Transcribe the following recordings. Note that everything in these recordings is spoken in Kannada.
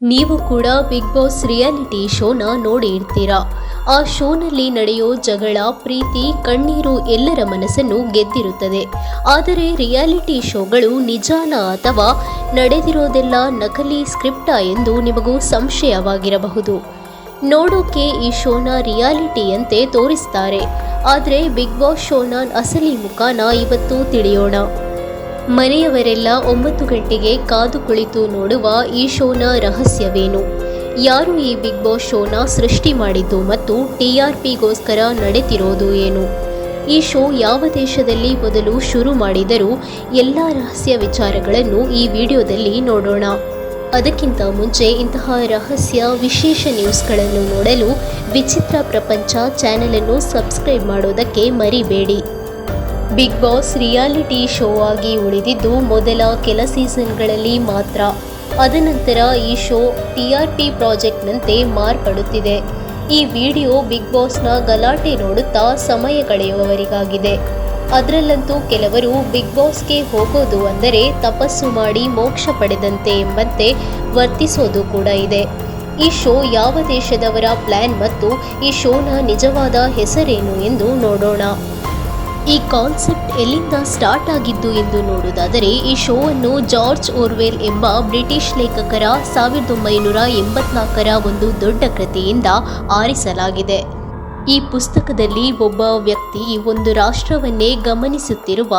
ನೀವು ಕೂಡ ಬಿಗ್ ಬಾಸ್ ರಿಯಾಲಿಟಿ ಶೋನ ನೋಡಿ ಇರ್ತೀರಾ. ಆ ಶೋನಲ್ಲಿ ನಡೆಯೋ ಜಗಳ, ಪ್ರೀತಿ, ಕಣ್ಣೀರು ಎಲ್ಲರ ಮನಸ್ಸನ್ನು ಗೆದ್ದಿರುತ್ತದೆ. ಆದರೆ ರಿಯಾಲಿಟಿ ಶೋಗಳು ನಿಜಾನ ಅಥವಾ ನಡೆದಿರೋದೆಲ್ಲ ನಕಲಿ ಸ್ಕ್ರಿಪ್ಟಾ ಎಂದು ನಿಮಗೂ ಸಂಶಯವಾಗಿರಬಹುದು. ನೋಡೋಕೆ ಈ ಶೋನ ರಿಯಾಲಿಟಿಯಂತೆ ತೋರಿಸ್ತಾರೆ, ಆದರೆ ಬಿಗ್ ಬಾಸ್ ಶೋನ ಅಸಲಿ ಮುಖಾನ ಇವತ್ತು ತಿಳಿಯೋಣ. ಮನೆಯವರೆಲ್ಲ 9 ಗಂಟೆಗೆ ಕಾದು ಕುಳಿತು ನೋಡುವ ಈ ಶೋನ ರಹಸ್ಯವೇನು? ಯಾರು ಈ ಬಿಗ್ ಬಾಸ್ ಶೋನ ಸೃಷ್ಟಿ ಮಾಡಿದ್ದು ಮತ್ತು TRPಗೋಸ್ಕರ ನಡೆತಿರೋದು ಏನು? ಈ ಶೋ ಯಾವ ದೇಶದಲ್ಲಿ ಮೊದಲು ಶುರು ಮಾಡಿದರೂ ಎಲ್ಲ ರಹಸ್ಯ ವಿಚಾರಗಳನ್ನು ಈ ವಿಡಿಯೋದಲ್ಲಿ ನೋಡೋಣ. ಅದಕ್ಕಿಂತ ಮುಂಚೆ ಇಂತಹ ರಹಸ್ಯ ವಿಶೇಷ ನ್ಯೂಸ್ಗಳನ್ನು ನೋಡಲು ವಿಚಿತ್ರ ಪ್ರಪಂಚ ಚಾನೆಲನ್ನು ಸಬ್ಸ್ಕ್ರೈಬ್ ಮಾಡೋದಕ್ಕೆ ಮರಿಬೇಡಿ. ಬಿಗ್ ಬಾಸ್ ರಿಯಾಲಿಟಿ ಶೋ ಆಗಿ ಉಳಿದಿದ್ದು ಮೊದಲ ಕೆಲ ಸೀಸನ್ಗಳಲ್ಲಿ ಮಾತ್ರ. ಅದನಂತರ ಈ ಶೋ TRP ಪ್ರಾಜೆಕ್ಟ್ನಂತೆ ಮಾರ್ಪಡುತ್ತಿದೆ. ಈ ವಿಡಿಯೋ ಬಿಗ್ ಬಾಸ್ನ ಗಲಾಟೆ ನೋಡುತ್ತಾ ಸಮಯ ಕಳೆಯುವವರಿಗಾಗಿದೆ. ಅದರಲ್ಲಂತೂ ಕೆಲವರು ಬಿಗ್ ಬಾಸ್ಗೆ ಹೋಗೋದು ಅಂದರೆ ತಪಸ್ಸು ಮಾಡಿ ಮೋಕ್ಷ ಪಡೆದಂತೆ ಎಂಬಂತೆ ವರ್ತಿಸೋದು ಕೂಡ ಇದೆ. ಈ ಶೋ ಯಾವ ದೇಶದವರ ಪ್ಲಾನ್ ಮತ್ತು ಈ ಶೋನ ನಿಜವಾದ ಹೆಸರೇನು ಎಂದು ನೋಡೋಣ. ಈ ಕಾನ್ಸೆಪ್ಟ್ ಎಲ್ಲಿಂದ ಸ್ಟಾರ್ಟ್ ಆಗಿದ್ದು ಎಂದು ನೋಡುವುದಾದರೆ, ಈ ಶೋವನ್ನು ಜಾರ್ಜ್ ಓರ್ವೆಲ್ ಎಂಬ ಬ್ರಿಟಿಷ್ ಲೇಖಕರ 1984ರ ಒಂದು ದೊಡ್ಡ ಕೃತಿಯಿಂದ ಆರಿಸಲಾಗಿದೆ. ಈ ಪುಸ್ತಕದಲ್ಲಿ ಒಬ್ಬ ವ್ಯಕ್ತಿ ಒಂದು ರಾಷ್ಟ್ರವನ್ನೇ ಗಮನಿಸುತ್ತಿರುವ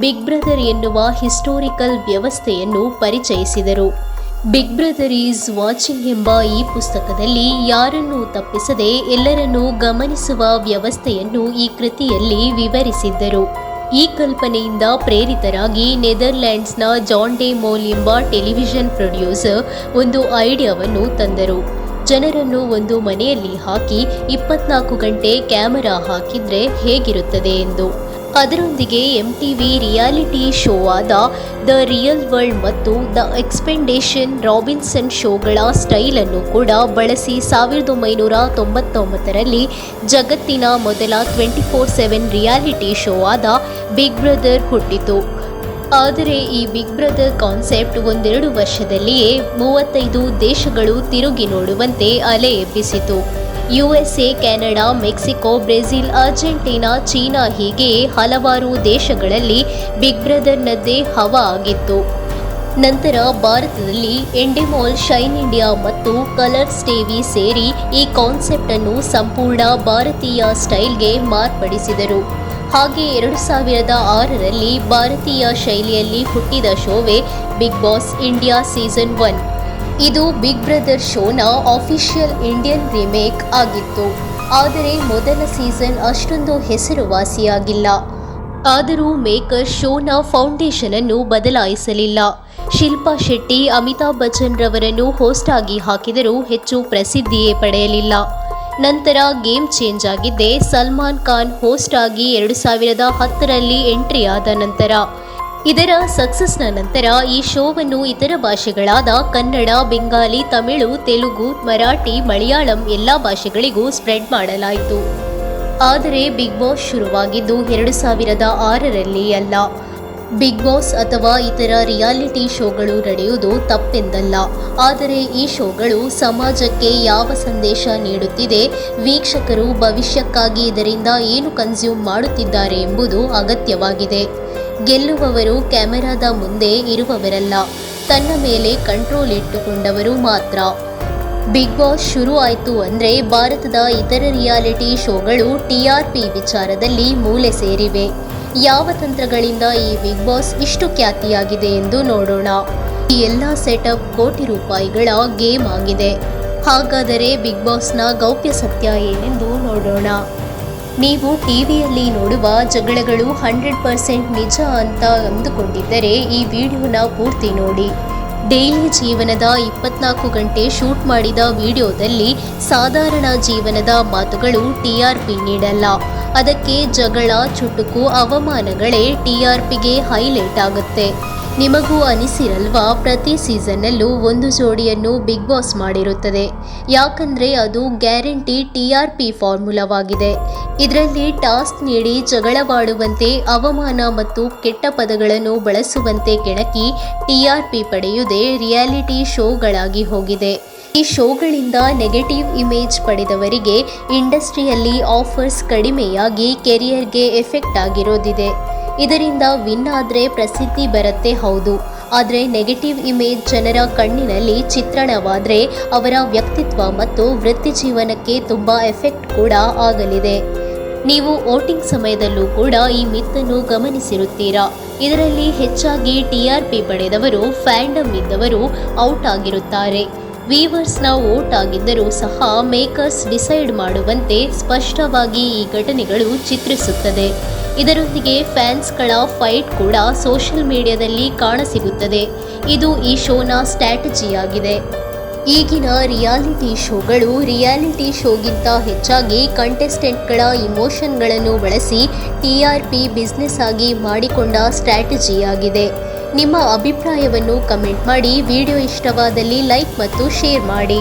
ಬಿಗ್ ಬ್ರದರ್ ಎನ್ನುವ ಹಿಸ್ಟೋರಿಕಲ್ ವ್ಯವಸ್ಥೆಯನ್ನು ಪರಿಚಯಿಸಿದರು. ಬಿಗ್ ಬ್ರದರ್ ಈಸ್ ವಾಚಿಂಗ್ ಎಂಬ ಈ ಪುಸ್ತಕದಲ್ಲಿ ಯಾರನ್ನೂ ತಪ್ಪಿಸದೆ ಎಲ್ಲರನ್ನೂ ಗಮನಿಸುವ ವ್ಯವಸ್ಥೆಯನ್ನು ಈ ಕೃತಿಯಲ್ಲಿ ವಿವರಿಸಿದ್ದರು. ಈ ಕಲ್ಪನೆಯಿಂದ ಪ್ರೇರಿತರಾಗಿ ನೆದರ್ಲ್ಯಾಂಡ್ಸ್ನ ಜಾನ್ ಡೆ ಮೋಲ್ ಎಂಬ ಟೆಲಿವಿಷನ್ ಪ್ರೊಡ್ಯೂಸರ್ ಒಂದು ಐಡಿಯಾವನ್ನು ತಂದರು. ಜನರನ್ನು ಒಂದು ಮನೆಯಲ್ಲಿ ಹಾಕಿ 24 ಗಂಟೆ ಕ್ಯಾಮೆರಾ ಹಾಕಿದ್ರೆ ಹೇಗಿರುತ್ತದೆ ಎಂದು. ಅದರೊಂದಿಗೆ MTV ರಿಯಾಲಿಟಿ ಶೋ ಆದ ದ ರಿಯಲ್ ವರ್ಲ್ಡ್ ಮತ್ತು ದ ಎಕ್ಸ್ಪೆಂಡೇಷನ್ ರಾಬಿನ್ಸನ್ ಶೋಗಳ ಸ್ಟೈಲನ್ನು ಕೂಡ ಬಳಸಿ 1999ರಲ್ಲಿ ಜಗತ್ತಿನ ಮೊದಲ 24/7 ರಿಯಾಲಿಟಿ ಶೋ ಆದ ಬಿಗ್ ಬ್ರದರ್ ಹುಟ್ಟಿತು. ಆದರೆ ಈ ಬಿಗ್ ಬ್ರದರ್ ಕಾನ್ಸೆಪ್ಟ್ 1-2 ವರ್ಷದಲ್ಲಿಯೇ 35 ದೇಶಗಳು ತಿರುಗಿ ನೋಡುವಂತೆ ಅಲೆ ಎಬ್ಬಿಸಿತು. USA, Canada, Mexico, Brazil, Argentina, China ಹೀಗೆ ಹಲವಾರು ದೇಶಗಳಲ್ಲಿ ಬಿಗ್ ಬ್ರದರ್ನದ್ದೇ ಹವಾ ಆಗಿತ್ತು. ನಂತರ ಭಾರತದಲ್ಲಿ ಎಂಡೆಮಾಲ್, ಶೈನ್ ಇಂಡಿಯಾ ಮತ್ತು ಕಲರ್ಸ್ ಟಿವಿ ಸೇರಿ ಈ ಕಾನ್ಸೆಪ್ಟನ್ನು ಸಂಪೂರ್ಣ ಭಾರತೀಯ ಸ್ಟೈಲ್ಗೆ ಮಾರ್ಪಡಿಸಿದರು. ಹಾಗೆ 2006ರಲ್ಲಿ ಭಾರತೀಯ ಶೈಲಿಯಲ್ಲಿ ಹುಟ್ಟಿದ ಶೋವೇ ಬಿಗ್ ಬಾಸ್ ಇಂಡಿಯಾ ಸೀಸನ್ 1. ಇದು ಬಿಗ್ ಬ್ರದರ್ ಶೋನ ಆಫಿಷಿಯಲ್ ಇಂಡಿಯನ್ ರೀಮೇಕ್ ಆಗಿತ್ತು. ಆದರೆ ಮೊದಲ ಸೀಸನ್ ಅಷ್ಟೊಂದು ಹೆಸರುವಾಸಿಯಾಗಿಲ್ಲ. ಆದರೂ ಮೇಕರ್ ಶೋನ ಫೌಂಡೇಶನ್ ಅನ್ನು ಬದಲಾಯಿಸಲಿಲ್ಲ. ಶಿಲ್ಪಾ ಶೆಟ್ಟಿ, ಅಮಿತಾಬ್ ಬಚ್ಚನ್ ರವರನ್ನು ಹೋಸ್ಟ್ ಆಗಿ ಹಾಕಿದರೂ ಹೆಚ್ಚು ಪ್ರಸಿದ್ಧಿಯೇ ಪಡೆಯಲಿಲ್ಲ. ನಂತರ ಗೇಮ್ ಚೇಂಜ್ ಆಗಿದ್ದೇ ಸಲ್ಮಾನ್ ಖಾನ್ ಹೋಸ್ಟ್ ಆಗಿ 2010ರಲ್ಲಿ ಎಂಟ್ರಿ ಆದ ನಂತರ. ಇದರ ಸಕ್ಸಸ್ನ ನಂತರ ಈ ಶೋವನ್ನು ಇತರ ಭಾಷೆಗಳಾದ ಕನ್ನಡ, ಬೆಂಗಾಲಿ, ತಮಿಳು, ತೆಲುಗು, ಮರಾಠಿ, ಮಲಯಾಳಂ ಎಲ್ಲ ಭಾಷೆಗಳಿಗೂ ಸ್ಪ್ರೆಡ್ ಮಾಡಲಾಯಿತು. ಆದರೆ ಬಿಗ್ ಬಾಸ್ ಶುರುವಾಗಿದ್ದು 2006ರಲ್ಲಿ ಅಲ್ಲ. ಬಿಗ್ ಬಾಸ್ ಅಥವಾ ಇತರ ರಿಯಾಲಿಟಿ ಶೋಗಳು ನಡೆಯುವುದು ತಪ್ಪೆಂದಲ್ಲ. ಆದರೆ ಈ ಶೋಗಳು ಸಮಾಜಕ್ಕೆ ಯಾವ ಸಂದೇಶ ನೀಡುತ್ತಿದೆ, ವೀಕ್ಷಕರು ಭವಿಷ್ಯಕ್ಕಾಗಿ ಇದರಿಂದ ಏನು ಕನ್ಸ್ಯೂಮ್ ಮಾಡುತ್ತಿದ್ದಾರೆ ಎಂಬುದು ಅಗತ್ಯವಾಗಿದೆ. ಗೆಲ್ಲುವವರು ಕ್ಯಾಮೆರಾದ ಮುಂದೆ ಇರುವವರಲ್ಲ, ತನ್ನ ಮೇಲೆ ಕಂಟ್ರೋಲ್ ಇಟ್ಟುಕೊಂಡವರು ಮಾತ್ರ. ಬಿಗ್ ಬಾಸ್ ಶುರು ಆಯಿತು ಅಂದರೆ ಭಾರತದ ಇತರ ರಿಯಾಲಿಟಿ ಶೋಗಳು TRP ವಿಚಾರದಲ್ಲಿ ಮೂಲೆ ಸೇರಿವೆ. ಯಾವ ತಂತ್ರಗಳಿಂದ ಈ ಬಿಗ್ ಬಾಸ್ ಇಷ್ಟು ಖ್ಯಾತಿಯಾಗಿದೆ ಎಂದು ನೋಡೋಣ. ಈ ಎಲ್ಲ ಸೆಟಪ್ ಕೋಟಿ ರೂಪಾಯಿಗಳ ಗೇಮ್ ಆಗಿದೆ. ಹಾಗಾದರೆ ಬಿಗ್ ಬಾಸ್ನ ಗೌಪ್ಯ ಸತ್ಯ ಏನೆಂದು ನೋಡೋಣ. ನೀವು ಟಿವಿಯಲ್ಲಿ ನೋಡುವ ಜಗಳಗಳು 100% ನಿಜ ಅಂತ ಅಂದುಕೊಂಡಿದ್ದರೆ ಈ ವಿಡಿಯೋನ ಪೂರ್ತಿ ನೋಡಿ. ಡೈಲಿ ಜೀವನದ 24 ಗಂಟೆ ಶೂಟ್ ಮಾಡಿದ ವಿಡಿಯೋದಲ್ಲಿ ಸಾಧಾರಣ ಜೀವನದ ಮಾತುಗಳು TRP ನೀಡಲ್ಲ. ಅದಕ್ಕೆ ಜಗಳ, ಚುಟುಕು, ಅವಮಾನಗಳೇ TRPಗೆ ಹೈಲೈಟ್ ಆಗುತ್ತೆ. ನಿಮಗೂ ಅನಿಸಿರಲ್ವಾ, ಪ್ರತಿ ಸೀಸನ್ನಲ್ಲೂ ಒಂದು ಜೋಡಿಯನ್ನು ಬಿಗ್ ಬಾಸ್ ಮಾಡಿರುತ್ತದೆ. ಯಾಕಂದ್ರೆ ಅದು ಗ್ಯಾರಂಟಿ TRP ಫಾರ್ಮುಲಾವಾಗಿದೆ. ಇದರಲ್ಲಿ ಟಾಸ್ಕ್ ನೀಡಿ ಜಗಳವಾಡುವಂತೆ, ಅವಮಾನ ಮತ್ತು ಕೆಟ್ಟ ಪದಗಳನ್ನು ಬಳಸುವಂತೆ ಕೆಣಕಿ TRP ಪಡೆಯುವುದೇ ರಿಯಾಲಿಟಿ ಶೋಗಳಾಗಿ ಹೋಗಿದೆ. ಈ ಶೋಗಳಿಂದ ನೆಗೆಟಿವ್ ಇಮೇಜ್ ಪಡೆದವರಿಗೆ ಇಂಡಸ್ಟ್ರಿಯಲ್ಲಿ ಆಫರ್ಸ್ ಕಡಿಮೆಯಾಗಿ ಕೆರಿಯರ್ಗೆ ಎಫೆಕ್ಟ್ ಆಗಿರೋದಿದೆ. ಇದರಿಂದ ವಿನ್ ಆದರೆ ಪ್ರಸಿದ್ಧಿ ಬರುತ್ತೆ, ಹೌದು. ಆದರೆ ನೆಗೆಟಿವ್ ಇಮೇಜ್ ಜನರ ಕಣ್ಣಿನಲ್ಲಿ ಚಿತ್ರಣವಾದರೆ ಅವರ ವ್ಯಕ್ತಿತ್ವ ಮತ್ತು ವೃತ್ತಿ ಜೀವನಕ್ಕೆ ತುಂಬ ಎಫೆಕ್ಟ್ ಕೂಡ ಆಗಲಿದೆ. ನೀವು ವೋಟಿಂಗ್ ಸಮಯದಲ್ಲೂ ಕೂಡ ಈ ಮಿತ್ತನ್ನು ಗಮನಿಸಿರುತ್ತೀರಾ. ಇದರಲ್ಲಿ ಹೆಚ್ಚಾಗಿ TRP ಪಡೆದವರು, ಫ್ಯಾಂಡಮ್ ಇದ್ದವರು ಔಟ್ ಆಗಿರುತ್ತಾರೆ. ವೀವರ್ಸ್ನ ವೋಟ್ ಆಗಿದ್ದರೂ ಸಹ ಮೇಕರ್ಸ್ ಡಿಸೈಡ್ ಮಾಡುವಂತೆ ಸ್ಪಷ್ಟವಾಗಿ ಈ ಘಟನೆಗಳು ಚಿತ್ರಿಸುತ್ತದೆ. ಇದರೊಂದಿಗೆ ಫ್ಯಾನ್ಸ್ಗಳ ಫೈಟ್ ಕೂಡ ಸೋಷಿಯಲ್ ಮೀಡಿಯಾದಲ್ಲಿ ಕಾಣಸಿಗುತ್ತದೆ. ಇದು ಈ ಶೋನ ಸ್ಟ್ರಾಟಜಿಯಾಗಿದೆ. ಈಗಿನ ರಿಯಾಲಿಟಿ ಶೋಗಳು ರಿಯಾಲಿಟಿ ಶೋಗಿಂತ ಹೆಚ್ಚಾಗಿ ಕಂಟೆಸ್ಟೆಂಟ್ಗಳ ಇಮೋಷನ್ಗಳನ್ನು ಬಳಸಿ TRP ಬಿಸ್ನೆಸ್ ಆಗಿ ಮಾಡಿಕೊಂಡ ಸ್ಟ್ರಾಟಜಿಯಾಗಿದೆ. ನಿಮ್ಮ ಅಭಿಪ್ರಾಯವನ್ನು ಕಮೆಂಟ್ ಮಾಡಿ. ವಿಡಿಯೋ ಇಷ್ಟವಾದಲ್ಲಿ ಲೈಕ್ ಮತ್ತು ಶೇರ್ ಮಾಡಿ.